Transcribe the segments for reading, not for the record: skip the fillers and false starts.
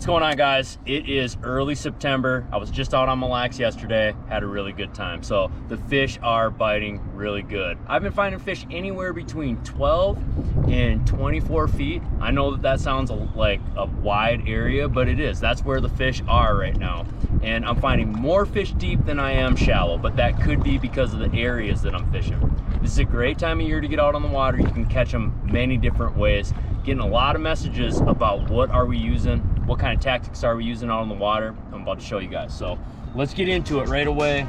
going on, guys? It is early September. I was just out on Mille Lacs yesterday, had a really good time. So the fish are biting really good. I've been finding fish anywhere between 12 and 24 feet. I know that sounds like a wide area, but it is. That's where the fish are right now. And I'm finding more fish deep than I am shallow, but that could be because of the areas that I'm fishing. This is a great time of year to get out on the water. You can catch them many different ways. Getting a lot of messages about what are we using, what kind of tactics are we using out on the water. I'm about to show you guys. So let's get into it right away.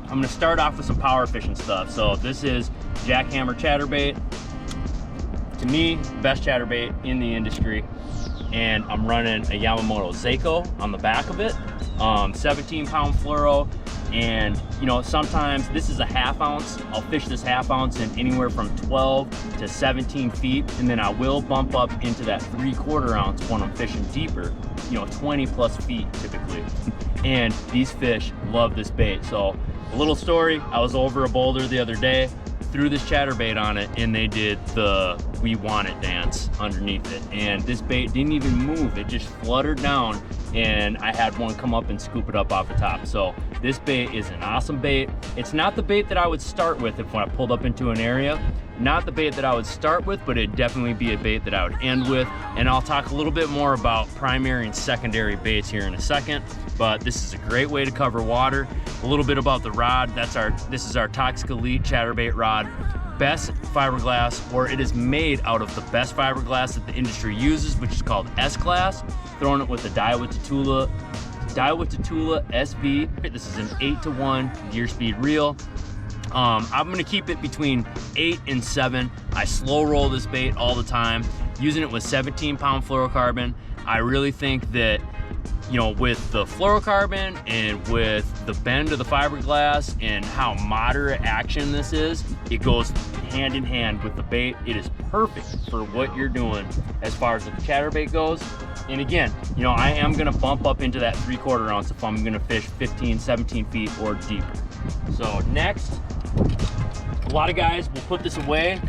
I'm gonna start off with some power fishing stuff. So this is jackhammer chatterbait. To me, best chatterbait in the industry. And I'm running a Yamamoto Seiko on the back of it. 17-pound fluoro. And you know, sometimes this is a half ounce. I'll fish this half ounce in anywhere from 12 to 17 feet. And then I will bump up into that 3/4 ounce when I'm fishing deeper, you know, 20 plus feet typically. And these fish love this bait. So a little story, I was over a boulder the other day, threw this chatterbait on it, and they did the "we want it" dance underneath it. And this bait didn't even move, it just fluttered down, and I had one come up and scoop it up off the top. So this bait is an awesome bait. It's not the bait that I would start with if when I pulled up into an area. Not the bait that I would start with, but it'd definitely be a bait that I would end with. And I'll talk a little bit more about primary and secondary baits here in a second, but this is a great way to cover water. A little bit about the rod. This is our Toxic Elite chatterbait rod. Best fiberglass, or it is made out of the best fiberglass that the industry uses, which is called S-Class. Throwing it with the Daiwa Tatula SV. This is an 8-to-1 gear speed reel. I'm gonna keep it between 8 and 7. I slow roll this bait all the time, using it with 17-pound fluorocarbon. I really think that, you know, with the fluorocarbon and with the bend of the fiberglass and how moderate action this is, it goes hand in hand with the bait. It is perfect for what you're doing as far as the chatterbait goes. And again, you know, I am gonna bump up into that 3/4 ounce if I'm gonna fish 15, 17 feet or deeper. So next, a lot of guys will put this away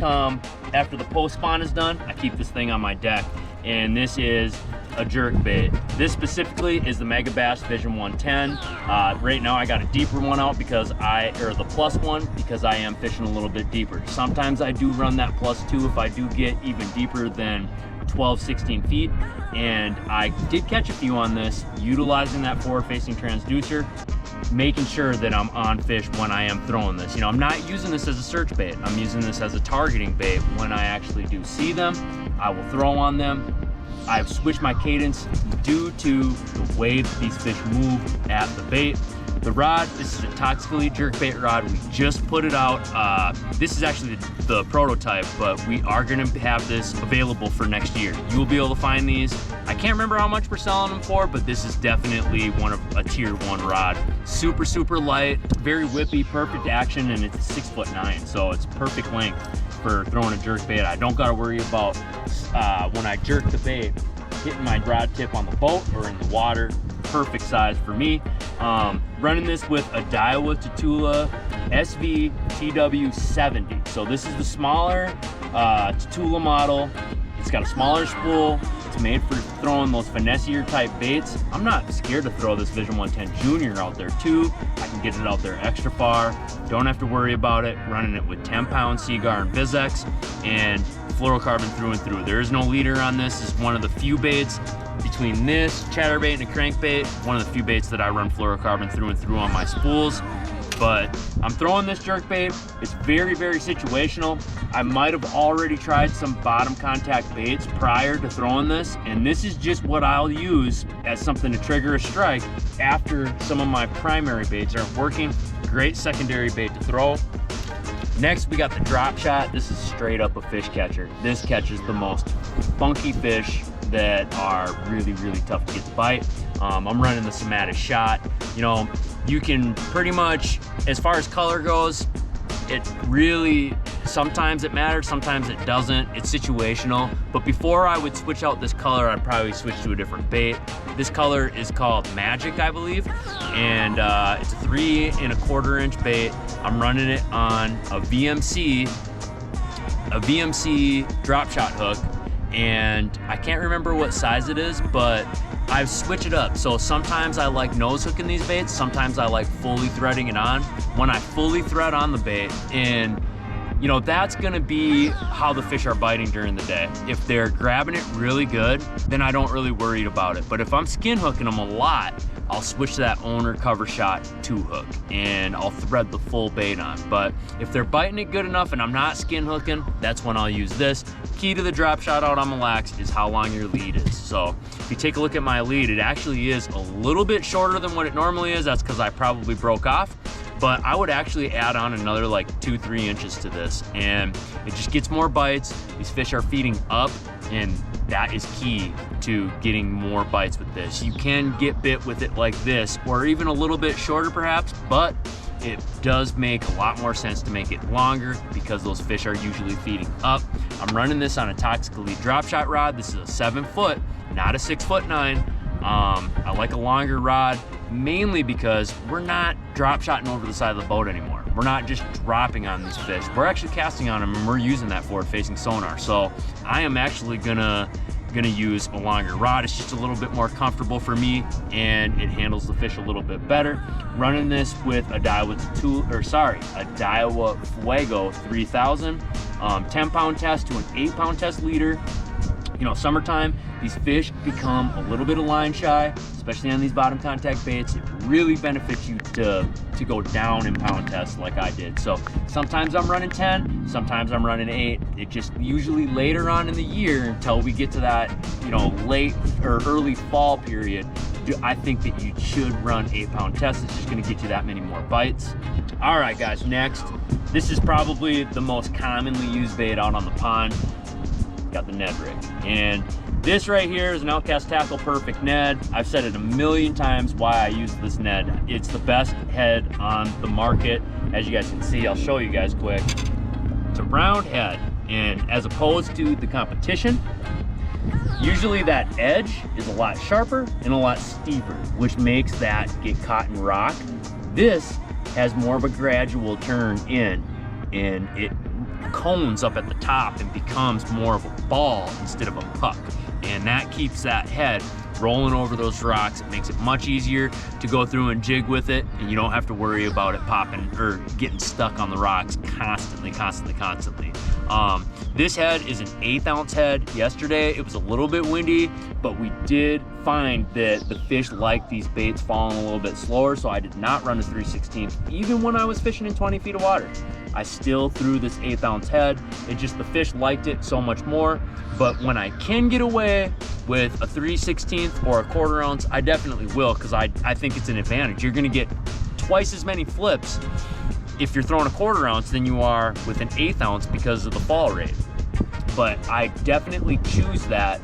after the post spawn is done. I keep this thing on my deck, and this is a jerkbait. This specifically is the Mega Bass Vision 110. Right now I got a deeper one out because the plus one, because I am fishing a little bit deeper. Sometimes I do run that +2 if I do get even deeper than 12, 16 feet. And I did catch a few on this, utilizing that forward-facing transducer, making sure that I'm on fish when I am throwing this. You know, I'm not using this as a search bait. I'm using this as a targeting bait. When I actually do see them, I will throw on them. I've switched my cadence due to the way that these fish move at the bait. The rod, this is a Toxic Elite jerkbait rod. We just put it out. This is actually the prototype, but we are gonna have this available for next year. You will be able to find these. I can't remember how much we're selling them for, but this is definitely a tier 1 rod. Super, super light, very whippy, perfect action, and it's 6'9", so it's perfect length for throwing a jerkbait. I don't gotta worry about when I jerk the bait, hitting my rod tip on the boat or in the water. Perfect size for me. Running this with a Daiwa Tatula SV TW70. So this is the smaller Tatula model. It's got a smaller spool. It's made for throwing those finessier type baits. I'm not scared to throw this Vision 110 Junior out there too. I can get it out there extra far. Don't have to worry about it. Running it with 10-pound Seagar and Vizex and fluorocarbon through and through. There is no leader on this. It's one of the few baits between this chatterbait and a crankbait, one of the few baits that I run fluorocarbon through and through on my spools. But I'm throwing this jerkbait. It's very, very situational. I might have already tried some bottom contact baits prior to throwing this, and this is just what I'll use as something to trigger a strike after some of my primary baits aren't working. Great secondary bait to throw. Next, we got the drop shot. This is straight up a fish catcher. This catches the most funky fish that are really, really tough to get to bite. I'm running the Somatic shot. You know, you can pretty much, as far as color goes, it really, sometimes it matters, sometimes it doesn't. It's situational. But before I would switch out this color, I'd probably switch to a different bait. This color is called Magic, I believe, and it's a 3 1/4 inch bait. I'm running it on a VMC drop shot hook, and I can't remember what size it is, but I've switched it up. So sometimes I like nose hooking these baits, sometimes I like fully threading it on. When I fully thread on the bait, and you know, that's gonna be how the fish are biting during the day. If they're grabbing it really good, then I don't really worry about it. But if I'm skin hooking them a lot, I'll switch to that owner cover shot 2-hook and I'll thread the full bait on. But if they're biting it good enough and I'm not skin hooking, that's when I'll use this. Key to the drop shot out on Mille Lacs is how long your lead is. So if you take a look at my lead, it actually is a little bit shorter than what it normally is. That's because I probably broke off. But I would actually add on another like 2-3 inches to this, and it just gets more bites. These fish are feeding up, and that is key to getting more bites with this. You can get bit with it like this, or even a little bit shorter perhaps, but it does make a lot more sense to make it longer because those fish are usually feeding up. I'm running this on a Toxic Elite drop shot rod. This is a 7-foot, not a 6'9". I like a longer rod, mainly because we're not drop shotting over the side of the boat anymore. We're not just dropping on these fish. We're actually casting on them, and we're using that forward facing sonar. So I am actually gonna use a longer rod. It's just a little bit more comfortable for me, and it handles the fish a little bit better. Running this with a Daiwa Fuego 3000, 10-pound test to an 8-pound test leader. You know, summertime, these fish become a little bit of line shy, especially on these bottom contact baits. It really benefits you to go down in pound tests like I did. So sometimes I'm running 10, sometimes I'm running 8. It just usually later on in the year, until we get to that, you know, late or early fall period, I think that you should run 8-pound tests. It's just gonna get you that many more bites. All right, guys, next. This is probably the most commonly used bait out on the pond. Got the Ned rig, and this right here is an Outcast Tackle Perfect Ned. I've said it a million times why I use this Ned. It's the best head on the market. As you guys can see, I'll show you guys quick. It's a round head, and as opposed to the competition, usually that edge is a lot sharper and a lot steeper, which makes that get caught in rock. This has more of a gradual turn in, and it cones up at the top and becomes more of a ball instead of a puck, and that keeps that head rolling over those rocks. It makes it much easier to go through and jig with it, and you don't have to worry about it popping or getting stuck on the rocks constantly. This head is an 1/8 ounce head. Yesterday it was a little bit windy, but we did find that the fish like these baits falling a little bit slower, so I did not run a 3/16 even when I was fishing in 20 feet of water. I still threw this 1/8 ounce head. It just, the fish liked it so much more. But when I can get away with a 3/16 or a 1/4 ounce, I definitely will, because I think it's an advantage. You're gonna get twice as many flips if you're throwing a 1/4 ounce than you are with an 1/8 ounce because of the fall rate. But I definitely choose that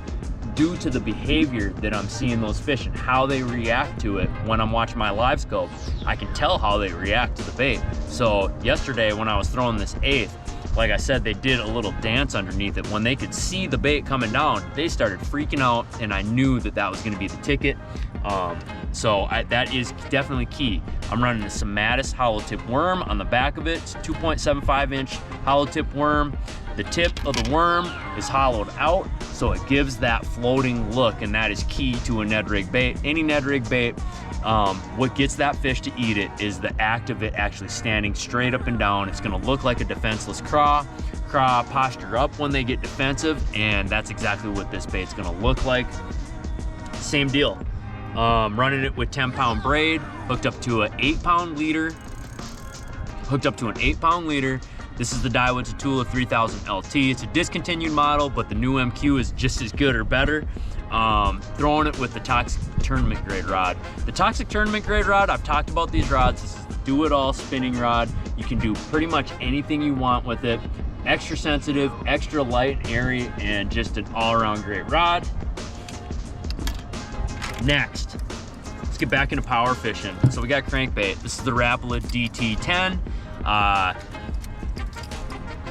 due to the behavior that I'm seeing those fish and how they react to it. When I'm watching my live scope, I can tell how they react to the bait. So yesterday when I was throwing this 1/8, like I said, they did a little dance underneath it. When they could see the bait coming down, they started freaking out, and I knew that that was gonna be the ticket. So that is definitely key. I'm running a Sematis hollow tip worm on the back of it. It's a 2.75 inch hollow tip worm. The tip of the worm is hollowed out, so it gives that floating look, and that is key to a Ned rig bait. Any Ned rig bait, what gets that fish to eat it is the act of it actually standing straight up and down. It's gonna look like a defenseless craw. Craw posture up when they get defensive, and that's exactly what this bait's gonna look like. Same deal. Running it with 10-pound braid, hooked up to an 8-pound leader. This is the Daiwa Tatula 3000 LT. It's a discontinued model, but the new MQ is just as good or better. Throwing it with the Toxic Tournament Grade rod. The Toxic Tournament Grade rod, I've talked about these rods. This is the do-it-all spinning rod. You can do pretty much anything you want with it. Extra sensitive, extra light and airy, and just an all-around great rod. Next, let's get back into power fishing. So we got crankbait. This is the Rapala DT10.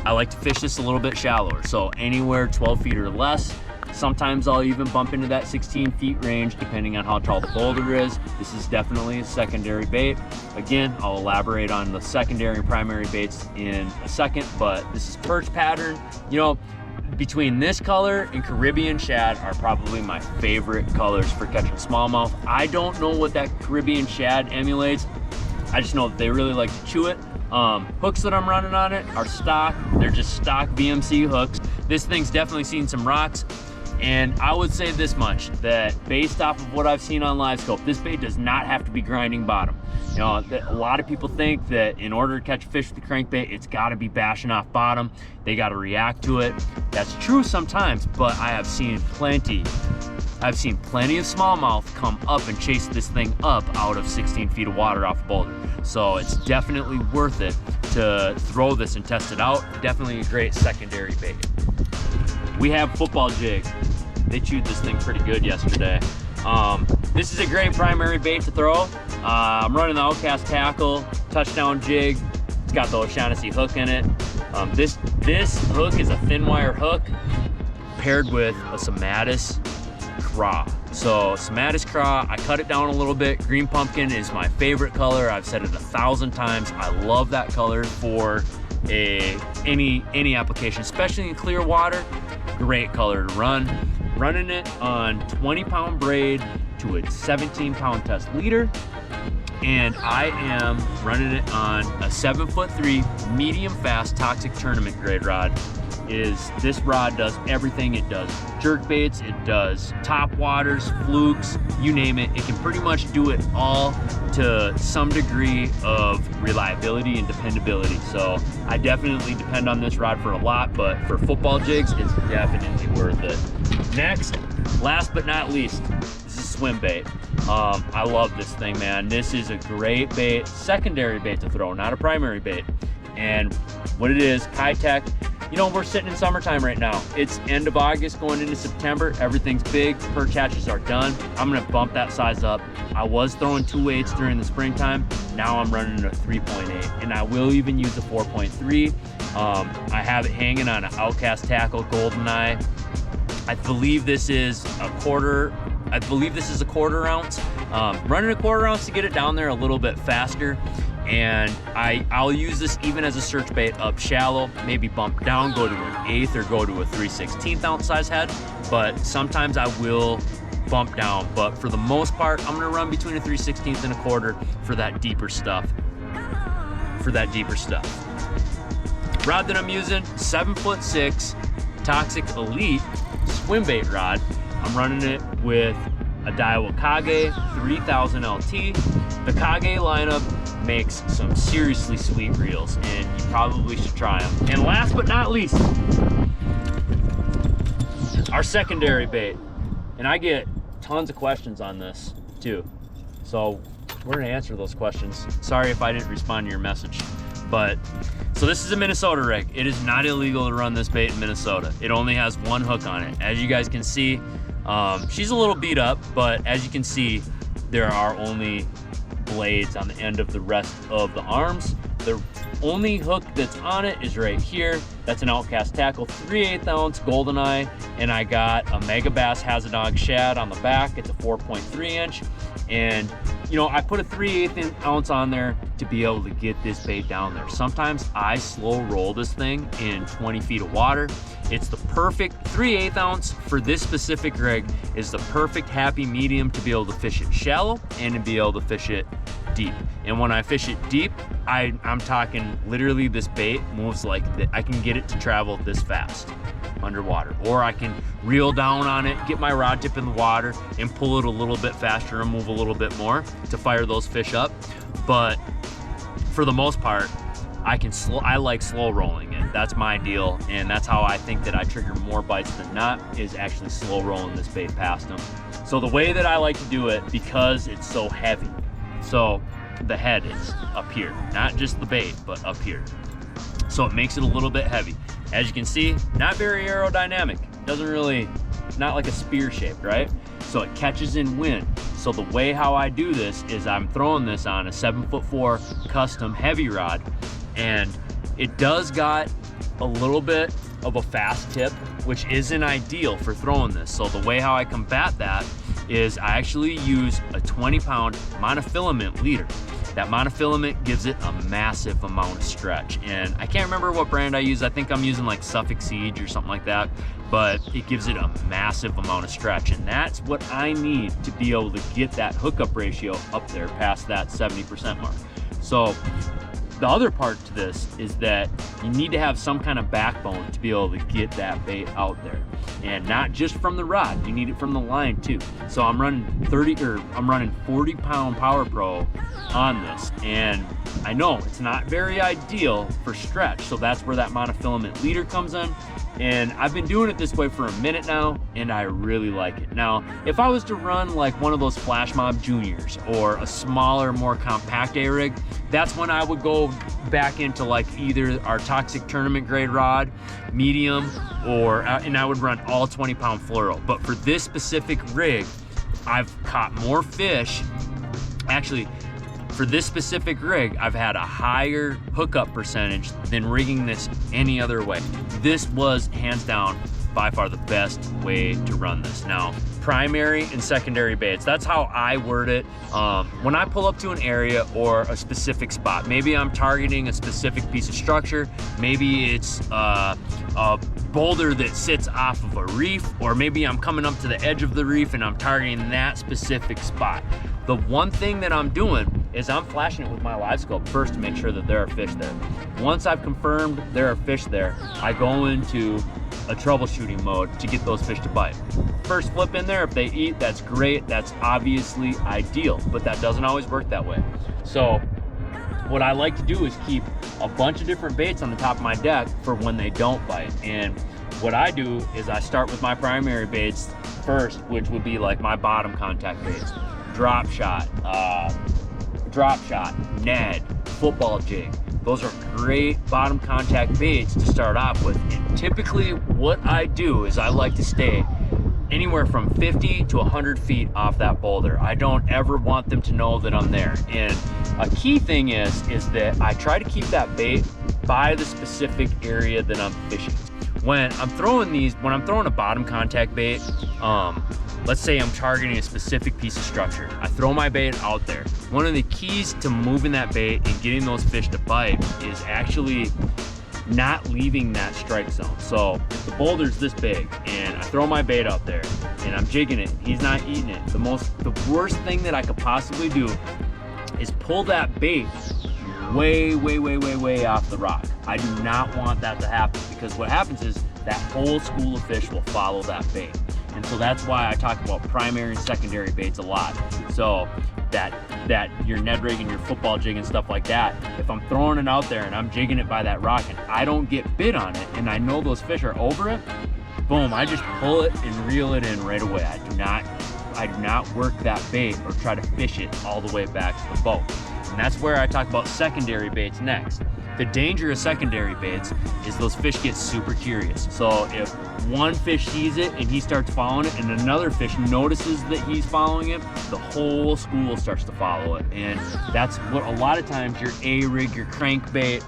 I like to fish this a little bit shallower, so anywhere 12 feet or less. Sometimes I'll even bump into that 16 feet range depending on how tall the boulder is. This is definitely a secondary bait. Again, I'll elaborate on the secondary and primary baits in a second, but this is perch pattern. You know, between this color and Caribbean shad are probably my favorite colors for catching smallmouth. I don't know what that Caribbean shad emulates. I just know that they really like to chew it. Hooks that I'm running on it are stock. They're just stock VMC hooks. This thing's definitely seen some rocks. And I would say this much, that based off of what I've seen on live scope, this bait does not have to be grinding bottom. You know, a lot of people think that in order to catch a fish with the crankbait, it's gotta be bashing off bottom. They gotta react to it. That's true sometimes, but I have seen plenty of smallmouth come up and chase this thing up out of 16 feet of water off a boulder. So it's definitely worth it to throw this and test it out. Definitely a great secondary bait. We have football jigs. They chewed this thing pretty good yesterday. This is a great primary bait to throw. I'm running the Outcast tackle, touchdown jig. It's got the O'Shaughnessy hook in it. This hook is a thin wire hook paired with a Sept-Oct craw. So Sept-Oct craw, I cut it down a little bit. Green pumpkin is my favorite color. I've said it 1,000 times. I love that color for any application, especially in clear water. Great color to run. Running it on 20-pound braid to a 17-pound test leader, and I am running it on a 7'3" medium fast toxic tournament grade rod. This rod does everything. It does jerk baits, it does top waters, flukes, you name it. It can pretty much do it all to some degree of reliability and dependability. So I definitely depend on this rod for a lot, but for football jigs, it's definitely worth it. Next, last but not least, this is swim bait. I love this thing, man. This is a great bait, secondary bait to throw, not a primary bait. And what it is, Kitech. You know, we're sitting in summertime right now. It's end of August going into September. Everything's big, perch hatches are done. I'm gonna bump that size up. I was throwing 2.8s during the springtime. Now I'm running a 3.8, and I will even use a 4.3. I have it hanging on an Outcast tackle, Goldeneye. I believe this is a quarter ounce. Running a quarter ounce to get it down there a little bit faster. And I'll use this even as a search bait up shallow, maybe bump down, go to an 1/8 or go to a 3/16 ounce size head. But sometimes I will bump down. But for the most part, I'm gonna run between a 3/16 and a quarter for that deeper stuff. Rod that I'm using, 7'6" Toxic Elite swim bait rod. I'm running it with a Daiwa Kage 3000 LT. The Kage lineup makes some seriously sweet reels, and you probably should try them. And last but not least, our secondary bait. And I get tons of questions on this too. So we're gonna answer those questions. Sorry if I didn't respond to your message. But, so this is a Minnesota rig. It is not illegal to run this bait in Minnesota. It only has one hook on it. As you guys can see, she's a little beat up, but as you can see, there are only blades on the end of the rest of the arms. The only hook that's on it is right here. That's an Outcast tackle, 3/8 ounce Goldeneye, and I got a Mega Bass Hazardog shad on the back. It's a 4.3 inch, and you know, I put a 3/8 ounce on there to be able to get this bait down there. Sometimes I slow roll this thing in 20 feet of water. It's the perfect 3/8 ounce for this specific rig is the perfect happy medium to be able to fish it shallow and to be able to fish it deep. And when I fish it deep, I'm talking literally this bait moves like I can get it to travel this fast underwater, or I can reel down on it, get my rod tip in the water and pull it a little bit faster and move a little bit more to fire those fish up. But for the most part, I like slow rolling it. That's my deal, and that's how I think that I trigger more bites than not, is actually slow rolling this bait past them. So the way that I like to do it, because it's so heavy, so the head is up here, not just the bait, but up here. So it makes it a little bit heavy. As you can see, not very aerodynamic. Doesn't really, not like a spear shape, right? So it catches in wind. So the way how I do this is I'm throwing this on a 7'4" custom heavy rod, and it does got a little bit of a fast tip, which isn't ideal for throwing this. So the way how I combat that is I actually use a 20-pound monofilament leader. that monofilament gives it a massive amount of stretch. And I can't remember what brand I use. I think I'm using like Suffolk Siege or something like that, but it gives it a massive amount of stretch. And that's what I need to be able to get that hookup ratio up there past that 70% mark. So the other part to this is that you need to have some kind of backbone to be able to get that bait out there, and not just from the rod, you need it from the line too. So I'm running 40 pound Power Pro on this, and I know it's not very ideal for stretch, so that's where that monofilament leader comes in. And I've been doing it this way for a minute now, and I really like it. Now, if I was to run like one of those Flash Mob Juniors or a smaller, more compact A-rig, that's when I would go back into like either our Toxic tournament grade rod, medium, and I would run all 20 pound fluoro. But for this specific rig, I've caught more fish. Actually, for this specific rig, I've had a higher hookup percentage than rigging this any other way. This was hands down by far the best way to run this. Now, primary and secondary baits, that's how I word it. When I pull up to an area or a specific spot, maybe I'm targeting a specific piece of structure, maybe it's a boulder that sits off of a reef, or maybe I'm coming up to the edge of the reef and I'm targeting that specific spot. The one thing that I'm doing is I'm flashing it with my live scope first to make sure that there are fish there. Once I've confirmed there are fish there, I go into a troubleshooting mode to get those fish to bite. First flip in there, if they eat, that's great. That's obviously ideal, but that doesn't always work that way. So what I like to do is keep a bunch of different baits on the top of my deck for when they don't bite. And what I do is I start with my primary baits first, which would be like my bottom contact baits. Drop shot, Ned, football jig. Those are great bottom contact baits to start off with. And typically what I do is I like to stay anywhere from 50 to 100 feet off that boulder. I don't ever want them to know that I'm there. And a key thing is that I try to keep that bait by the specific area that I'm fishing. When I'm throwing a bottom contact bait, let's say I'm targeting a specific piece of structure. I throw my bait out there. One of the keys to moving that bait and getting those fish to bite is actually not leaving that strike zone. So if the boulder's this big and I throw my bait out there and I'm jigging it, he's not eating it. The worst thing that I could possibly do is pull that bait way off the rock. I do not want that to happen, because what happens is that whole school of fish will follow that bait. And so that's why I talk about primary and secondary baits a lot. So that your Ned rig and your football jig and stuff like that, if I'm throwing it out there and I'm jigging it by that rock and I don't get bit on it and I know those fish are over it, boom, I just pull it and reel it in right away. I do not work that bait or try to fish it all the way back to the boat. And that's where I talk about secondary baits next. The danger of secondary baits is those fish get super curious. So if one fish sees it and he starts following it and another fish notices that he's following it, the whole school starts to follow it. And that's what a lot of times your A-rig, your crankbait,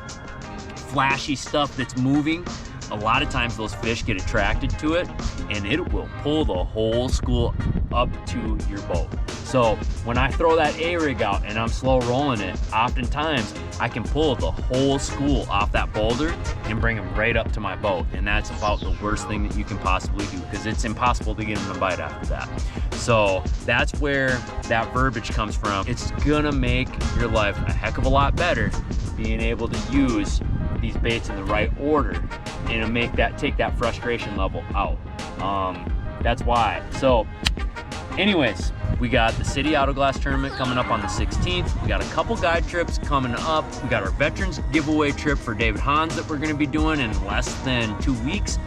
flashy stuff that's moving, a lot of times those fish get attracted to it and it will pull the whole school up to your boat. So when I throw that A-rig out and I'm slow rolling it, oftentimes I can pull the whole school off that boulder and bring them right up to my boat. And that's about the worst thing that you can possibly do, because it's impossible to get them to bite after that. So that's where that verbiage comes from. It's gonna make your life a heck of a lot better being able to use these baits in the right order and take that frustration level out. That's why. So anyways, we got the City Autoglass Tournament coming up on the 16th. We got a couple guide trips coming up. We got our Veterans Giveaway trip for David Hans that we're gonna be doing in less than 2 weeks.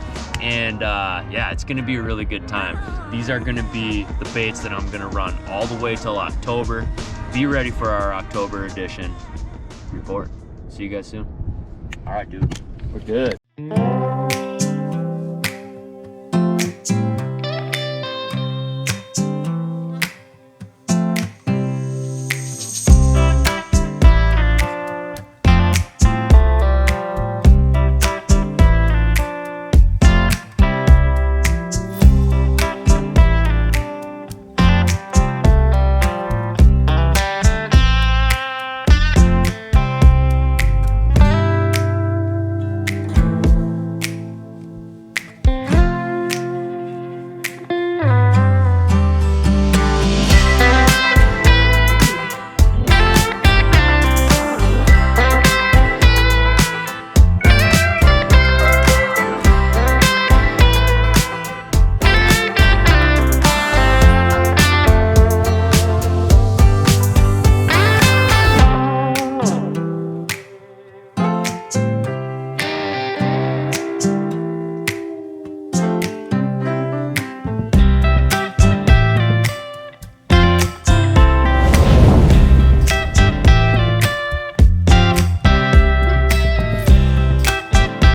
And yeah, it's gonna be a really good time. These are gonna be the baits that I'm gonna run all the way till October. Be ready for our October edition report. See you guys soon. All right, dude, we're good.